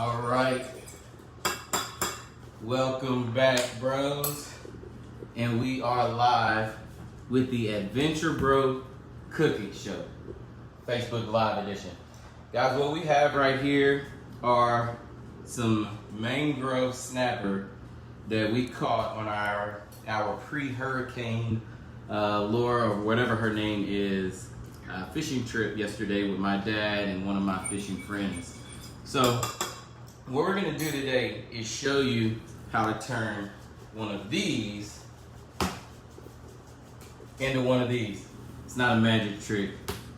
All right, welcome back, bros. And we are live with the Adventure Bro Cooking Show, Facebook Live edition. Guys, what we have right here are some mangrove snapper that we caught on our pre-hurricane Laura, or whatever her name is, fishing trip yesterday with my dad and one of my fishing friends. So what we're gonna do today is show you how to turn one of these into one of these. It's not a magic trick,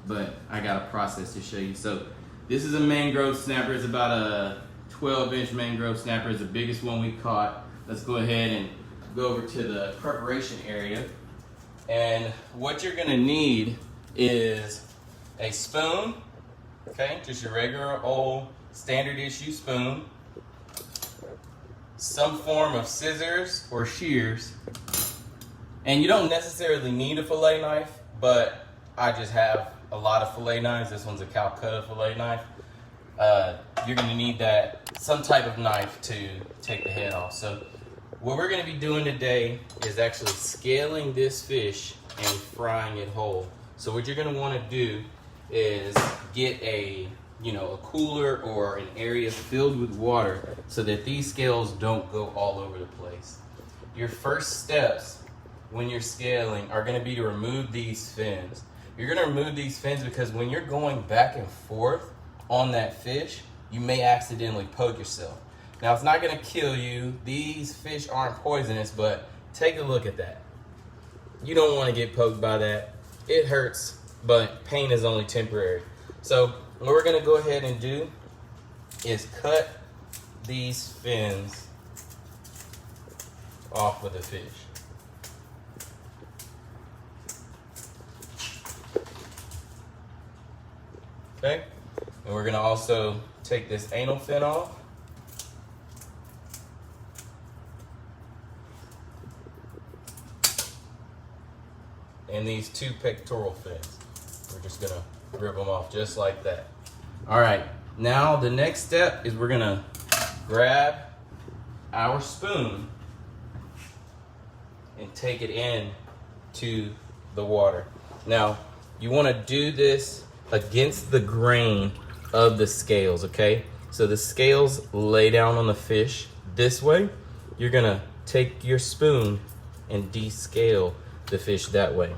but I got a process to show you. So this is a mangrove snapper. It's about a 12-inch mangrove snapper. It's the biggest one we caught. Let's go ahead and go over to the preparation area. And what you're gonna need is a spoon, okay? Just your regular old standard issue spoon, some form of scissors or shears, and you don't necessarily need a fillet knife, but I just have a lot of fillet knives. This one's a Calcutta fillet knife. You're gonna need some type of knife to take the head off. So what we're gonna be doing today is actually scaling this fish and frying it whole. So what you're gonna wanna do is get a cooler or an area filled with water so that these scales don't go all over the place. Your first steps when you're scaling are gonna be to remove these fins. You're gonna remove these fins because when you're going back and forth on that fish, you may accidentally poke yourself. Now, it's not gonna kill you. These fish aren't poisonous, but take a look at that. You don't wanna get poked by that. It hurts, but pain is only temporary. So what we're gonna go ahead and do is cut these fins off of the fish. Okay, and we're gonna also take this anal fin off. And these two pectoral fins. We're just gonna rip them off just like that. All right, now the next step is we're gonna grab our spoon and take it in to the water. Now, you wanna do this against the grain of the scales, okay? So the scales lay down on the fish this way. You're gonna take your spoon and descale the fish that way.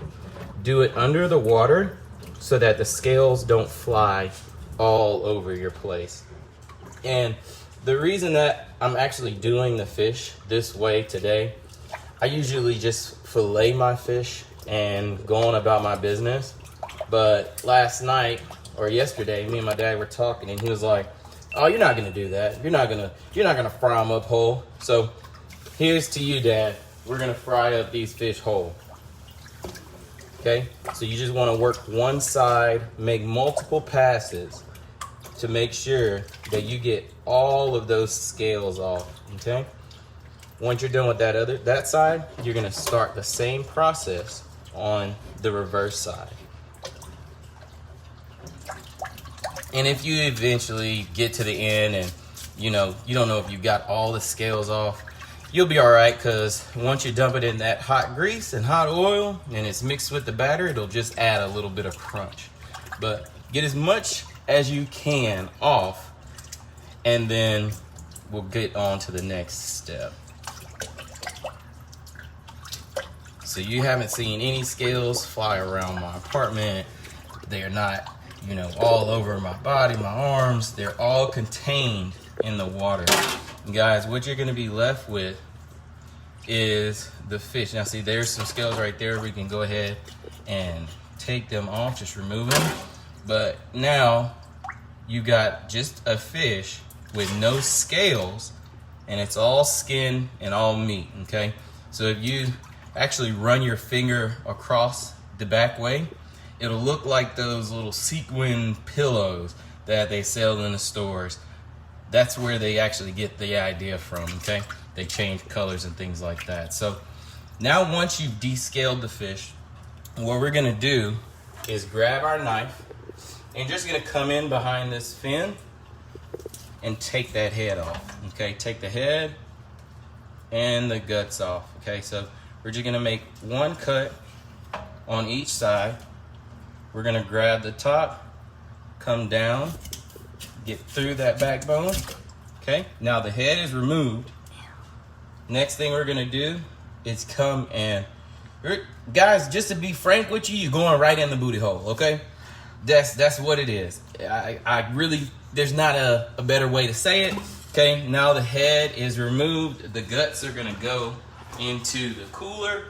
Do it under the water so that the scales don't fly all over your place. And the reason that I'm actually doing the fish this way today, I usually just fillet my fish and go on about my business. But last night or yesterday, me and my dad were talking and he was like, "Oh, you're not gonna do that. You're not gonna fry them up whole." So here's to you, Dad. We're gonna fry up these fish whole. Okay, so you just want to work one side, make multiple passes to make sure that you get all of those scales off, okay? Once you're done with that side, you're gonna start the same process on the reverse side. And if you eventually get to the end and you don't know if you got all the scales off, you'll be all right, because once you dump it in that hot grease and hot oil and it's mixed with the batter, it'll just add a little bit of crunch. But get as much as you can off, and then we'll get on to the next step. So you haven't seen any scales fly around my apartment. They're not, all over my body, my arms. They're all contained in the water. And guys, what you're gonna be left with is the fish. Now see, there's some scales right there. We can go ahead and take them off, just remove them. But now you got just a fish with no scales, and it's all skin and all meat, okay? So if you actually run your finger across the back way, it'll look like those little sequin pillows that they sell in the stores. That's where they actually get the idea from, okay? They change colors and things like that. So now once you've descaled the fish, what we're gonna do is grab our knife and just gonna come in behind this fin and take that head off. Okay, take the head and the guts off. Okay, so we're just gonna make one cut on each side. We're gonna grab the top, come down, get through that backbone. Okay, now the head is removed. Next thing we're gonna do is come and, guys, just to be frank with you, you're going right in the booty hole, okay? That's what it is. I really, there's not a better way to say it. Okay, now the head is removed. The guts are gonna go into the cooler.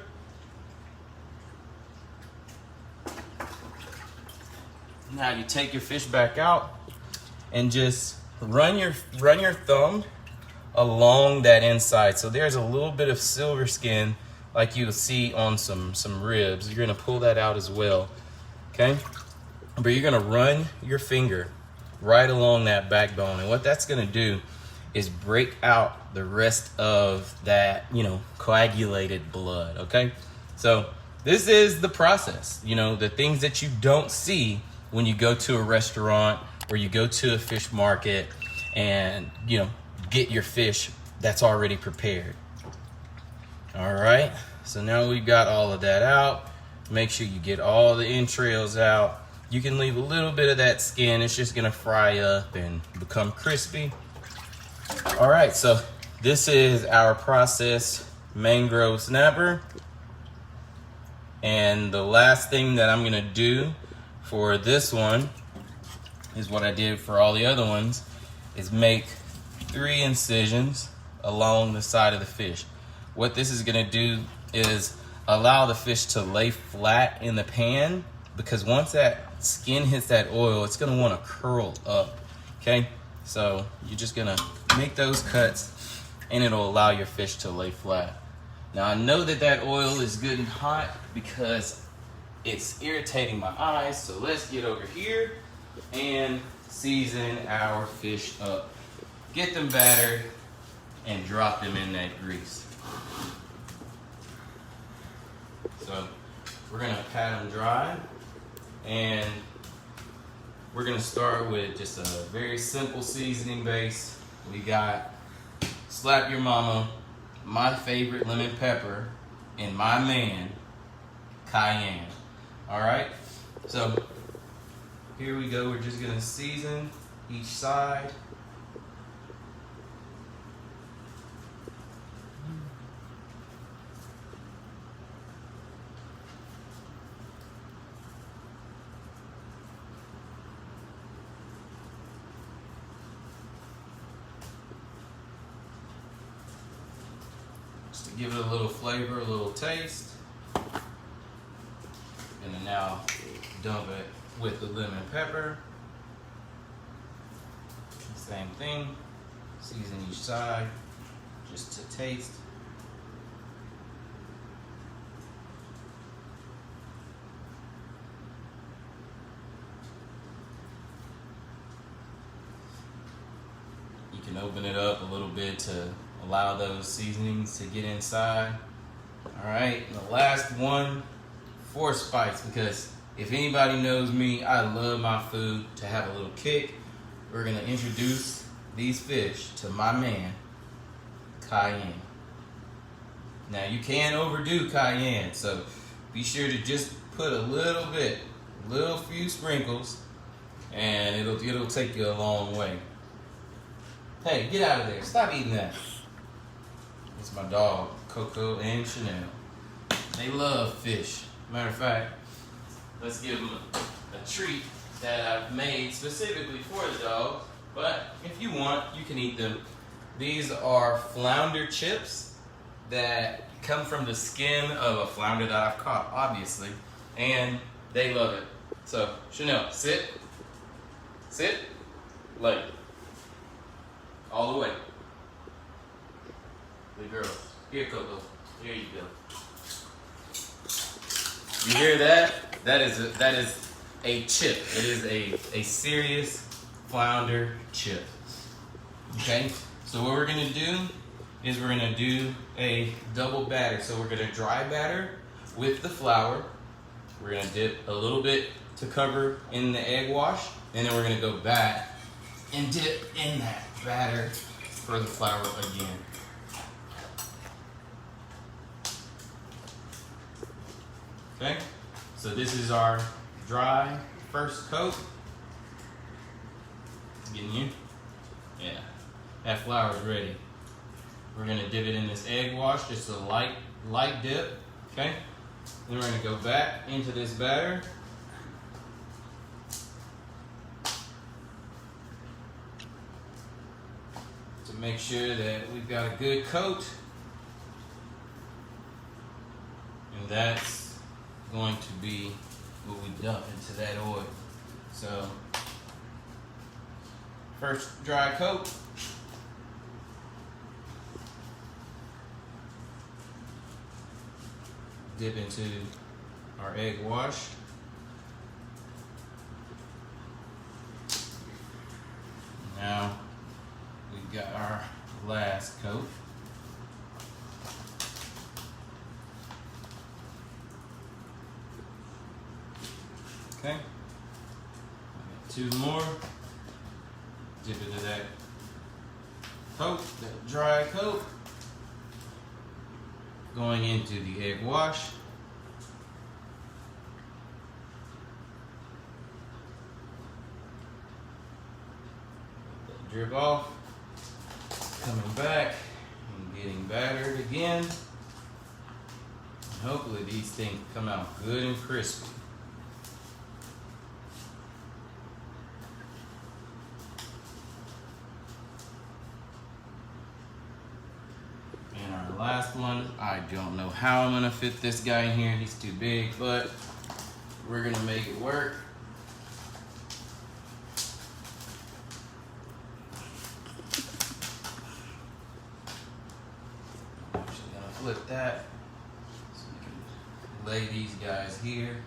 Now you take your fish back out and just run your thumb along that inside. So there's a little bit of silver skin like you'll see on some ribs. You're gonna pull that out as well, okay? But you're gonna run your finger right along that backbone, and what that's gonna do is break out the rest of that, coagulated blood, okay? So this is the process, the things that you don't see when you go to a restaurant or you go to a fish market and, get your fish that's already prepared. All right, so now we've got all of that out. Make sure you get all the entrails out. You can leave a little bit of that skin. It's just gonna fry up and become crispy. All right, so this is our processed mangrove snapper. And the last thing that I'm gonna do for this one is what I did for all the other ones, is make 3 incisions along the side of the fish. What this is gonna do is allow the fish to lay flat in the pan, because once that skin hits that oil, it's gonna wanna curl up, okay? So you're just gonna make those cuts and it'll allow your fish to lay flat. Now I know that oil is good and hot because it's irritating my eyes, so let's get over here and season our fish up. Get them battered and drop them in that grease. So we're gonna pat them dry, and we're gonna start with just a very simple seasoning base. We got Slap Your Mama, my favorite lemon pepper, and my man, cayenne. All right, so here we go. We're just gonna season each side. Just to give it a little flavor, a little taste. And then now dump it with the lemon pepper. Same thing, season each side, just to taste. You can open it up a little bit to allow those seasonings to get inside. All right, and the last one, 4 spice, because if anybody knows me, I love my food to have a little kick. We're gonna introduce these fish to my man, cayenne. Now you can't overdo cayenne, so be sure to just put a little bit, few sprinkles, and it'll take you a long way. Hey, get out of there, stop eating that. It's my dog, Coco and Chanel. They love fish. Matter of fact, let's give them a treat that I've made specifically for the dog, but if you want, you can eat them. These are flounder chips that come from the skin of a flounder that I've caught, obviously, and they love it. So, Chanel, sit, lay, all the way. Good girl. Here, Coco. Here you go. You hear that? That is a chip. It is a serious flounder chip. Okay? So what we're gonna do is we're gonna do a double batter. So we're gonna dry batter with the flour. We're gonna dip a little bit to cover in the egg wash, and then we're gonna go back and dip in that batter for the flour again. Okay, so this is our dry first coat. Getting you? Yeah, that flour is ready. We're gonna dip it in this egg wash, just a light dip, okay? Then we're gonna go back into this batter. To make sure that we've got a good coat. And that's going to be what we dump into that oil. So, first dry coat. Dip into our egg wash. Now we've got our last coat. Okay. Two more. Dip into that coat, that dry coat. Going into the egg wash. Drip off. Coming back and getting battered again. And hopefully these things come out good and crispy. Last one, I don't know how I'm gonna fit this guy in here. He's too big, but we're gonna make it work. I'm actually gonna flip that so we can lay these guys here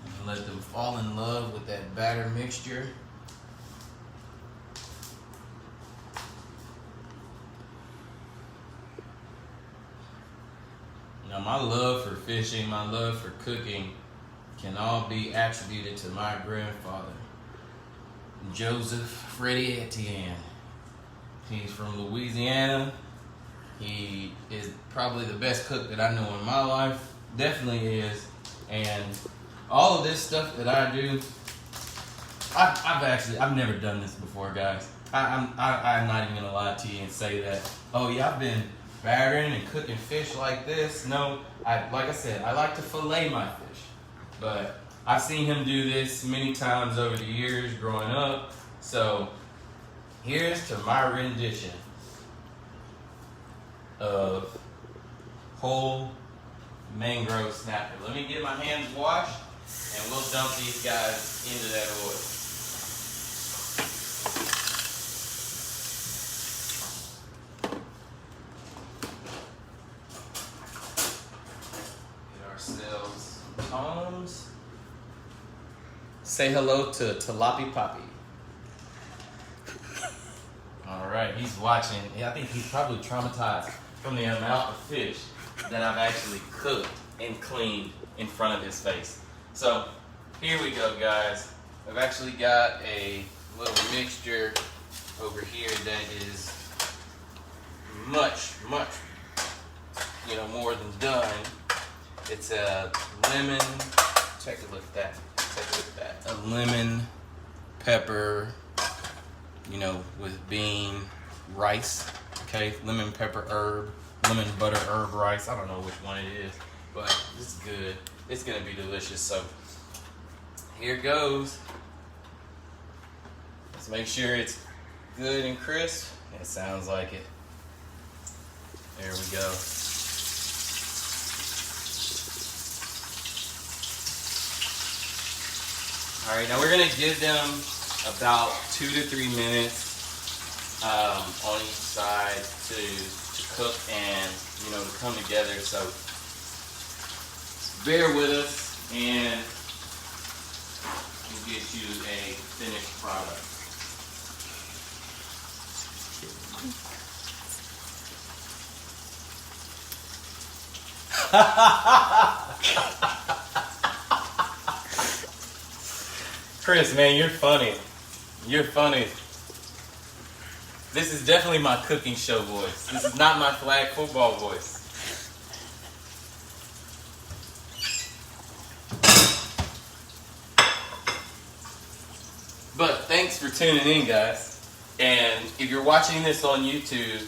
and let them fall in love with that batter mixture. Now, my love for fishing, my love for cooking can all be attributed to my grandfather, Joseph Freddie Etienne. He's from Louisiana. He is probably the best cook that I know in my life. Definitely is. And all of this stuff that I do, I've never done this before, guys. I'm not even gonna lie to you and say that, oh yeah, I've been battering and cooking fish like this. No, like I said, I like to fillet my fish. But I've seen him do this many times over the years growing up. So here's to my rendition of whole mangrove snapper. Let me get my hands washed and we'll dump these guys into that oil. Toms. Say hello to Talapi Poppy. All right, he's watching. I think he's probably traumatized from the amount of fish that I've actually cooked and cleaned in front of his face. So here we go, guys. I've actually got a little mixture over here that is much, more than done. It's a lemon, take a look at that, a lemon, pepper, with bean, rice, okay, lemon, pepper, herb, lemon, butter, herb, rice, I don't know which one it is, but it's good, it's gonna be delicious, so here goes. Let's make sure it's good and crisp, it sounds like it, there we go. All right, now we're gonna give them about 2 to 3 minutes on each side to cook and to come together. So bear with us, and we'll get you a finished product. Chris, man, you're funny. You're funny. This is definitely my cooking show voice. This is not my flag football voice. But thanks for tuning in, guys. And if you're watching this on YouTube,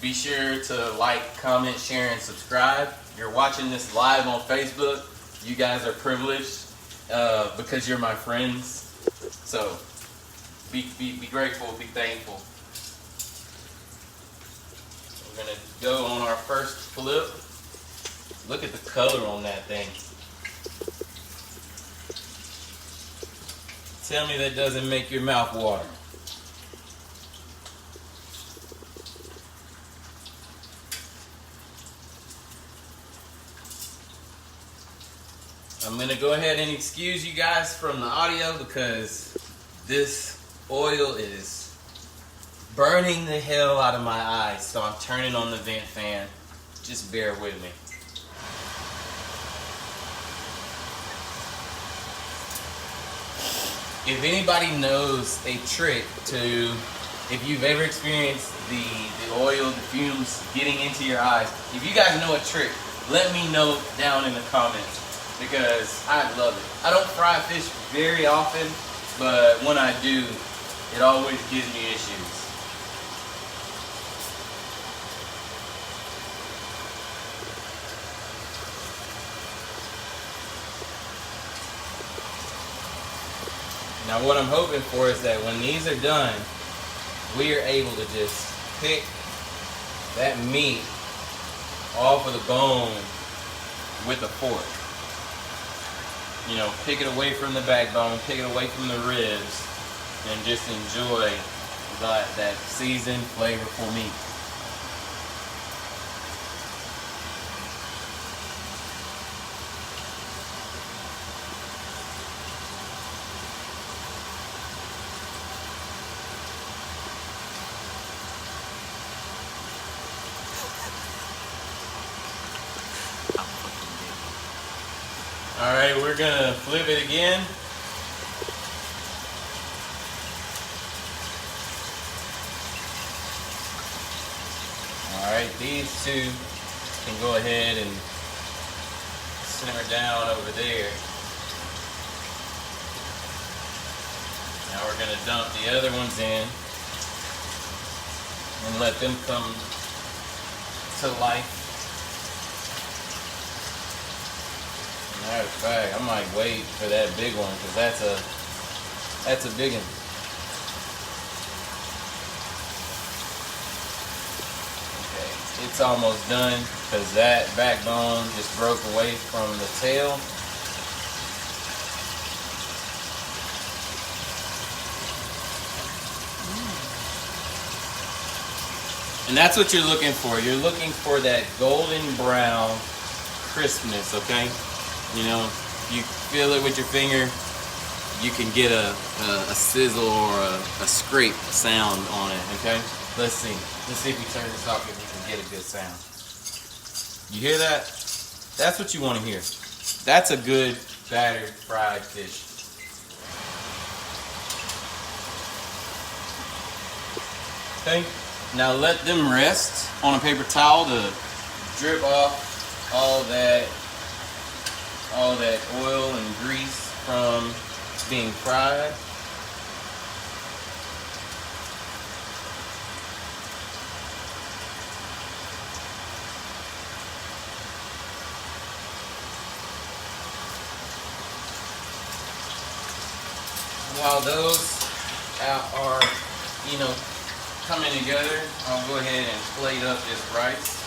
be sure to like, comment, share, and subscribe. If you're watching this live on Facebook, you guys are privileged because you're my friends. So be grateful, be thankful. We're gonna go on our first flip. Look at the color on that thing. Tell me that doesn't make your mouth water. I'm gonna go ahead and excuse you guys from the audio because this oil is burning the hell out of my eyes, so I'm turning on the vent fan. Just bear with me. If anybody knows a trick to, if you've ever experienced the oil, the fumes getting into your eyes, if you guys know a trick, let me know down in the comments because I'd love it. I don't fry fish very often, but when I do, it always gives me issues. Now what I'm hoping for is that when these are done, we are able to just pick that meat off of the bone with a fork. You know, pick it away from the backbone, pick it away from the ribs, and just enjoy that seasoned, flavorful meat. Alright, we're gonna flip it again. Alright, these two can go ahead and simmer down over there. Now we're gonna dump the other ones in and let them come to life. Matter of fact, I might wait for that big one because that's a big one. Okay, it's almost done because that backbone just broke away from the tail. And that's what you're looking for. You're looking for that golden brown crispness, okay? You know, you feel it with your finger, you can get a sizzle or a scrape sound on it, okay? Let's see. Let's see if we turn this off if we can get a good sound. You hear that? That's what you want to hear. That's a good battered fried fish. Okay, now let them rest on a paper towel to drip off all that oil and grease from being fried. While those are, you know, coming together, I'll go ahead and plate up this rice.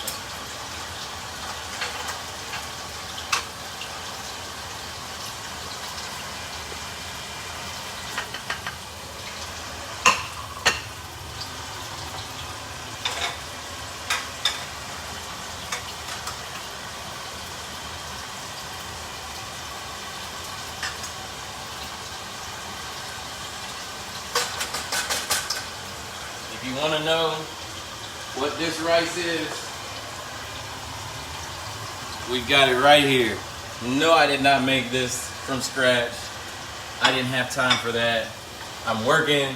If you want to know what this rice is, we've got it right here. No, I did not make this from scratch. I didn't have time for that. I'm working,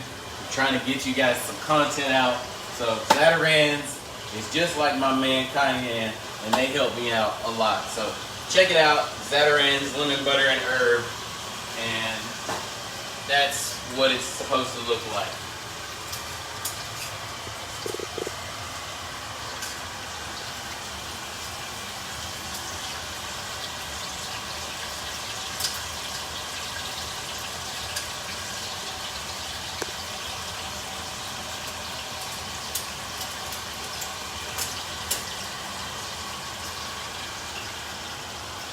trying to get you guys some content out. So Zatarain's is just like my man Cayenne, and they help me out a lot. So check it out, Zatarain's lemon butter and herb, and that's what it's supposed to look like.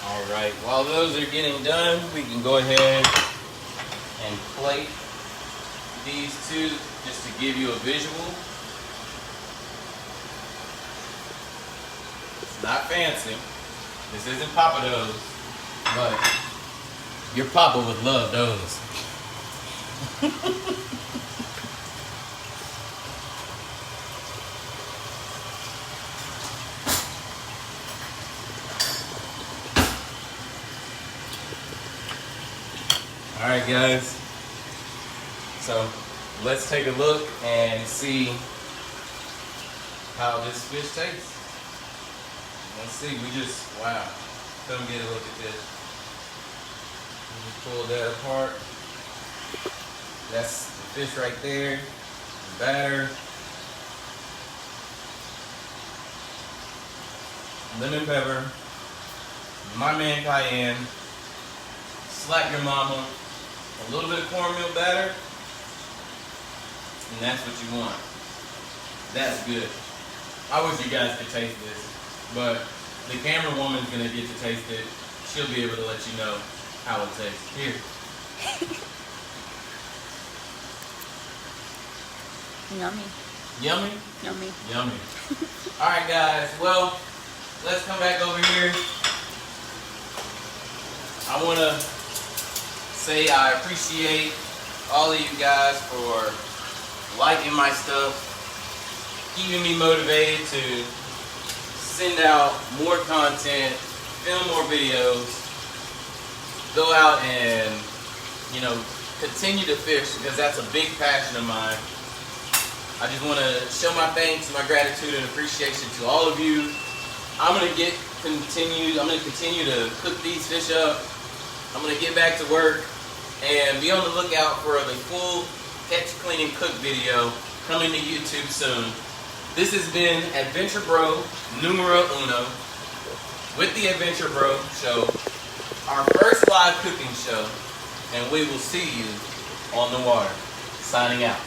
All right, while those are getting done, we can go ahead and plate these two just to give you a visual. It's not fancy. This isn't Papa Do's, but your Papa would love those. All right, guys. So let's take a look and see how this fish tastes. Let's see. Wow. Come get a look at this. Just pull that apart. That's the fish right there. The batter. Lemon pepper. My man Cayenne. Slap your mama. A little bit of cornmeal batter, and that's what you want. That's good. I wish you guys could taste this, but the camera woman's gonna get to taste it. She'll be able to let you know how it tastes. Here. Yummy. Yummy? Yummy. Yummy. All right, guys. Well, let's come back over here. I wanna say I appreciate all of you guys for liking my stuff, keeping me motivated to send out more content, film more videos, go out and, continue to fish, because that's a big passion of mine. I just want to show my thanks, my gratitude, and appreciation to all of you. I'm gonna continue to cook these fish up. I'm gonna get back to work. And be on the lookout for the full catch, clean, and cook video coming to YouTube soon. This has been Adventure Bro numero uno with the Adventure Bro Show, our first live cooking show, and we will see you on the water. Signing out.